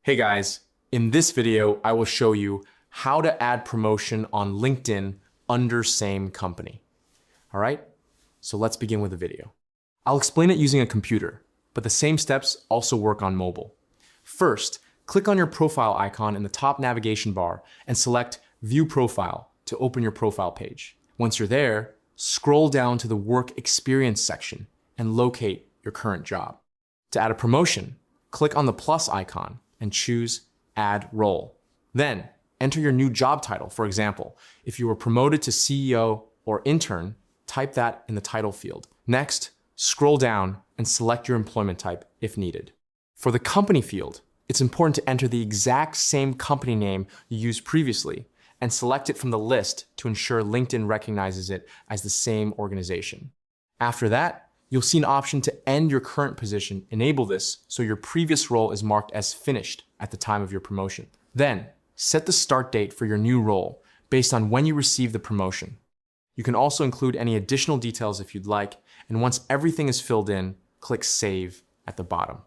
Hey guys, in this video, I will show you how to add promotion on LinkedIn under same company. All right, so let's begin with the video. I'll explain it using a computer, but the same steps also work on mobile. First, click on your profile icon in the top navigation bar and select View Profile to open your profile page. Once you're there, scroll down to the Work Experience section and locate your current job. To add a promotion, click on the plus icon and choose Add Role. Then enter your new job title. For example, if you were promoted to CEO or intern, type that in the title field. Next, scroll down and select your employment type if needed. For the company field, it's important to enter the exact same company name you used previously and select it from the list to ensure LinkedIn recognizes it as the same organization. After that, you'll see an option to end your current position. Enable this so your previous role is marked as finished at the time of your promotion. Then, set the start date for your new role based on when you receive the promotion. You can also include any additional details if you'd like, and once everything is filled in, click Save at the bottom.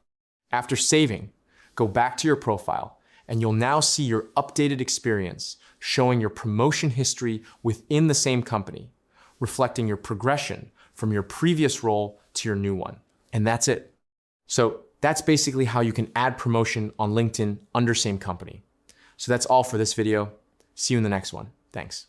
After saving, go back to your profile, and you'll now see your updated experience showing your promotion history within the same company, reflecting your progression from your previous role to your new one. And that's it. So that's basically how you can add promotion on LinkedIn under same company. So that's all for this video. See you in the next one. Thanks.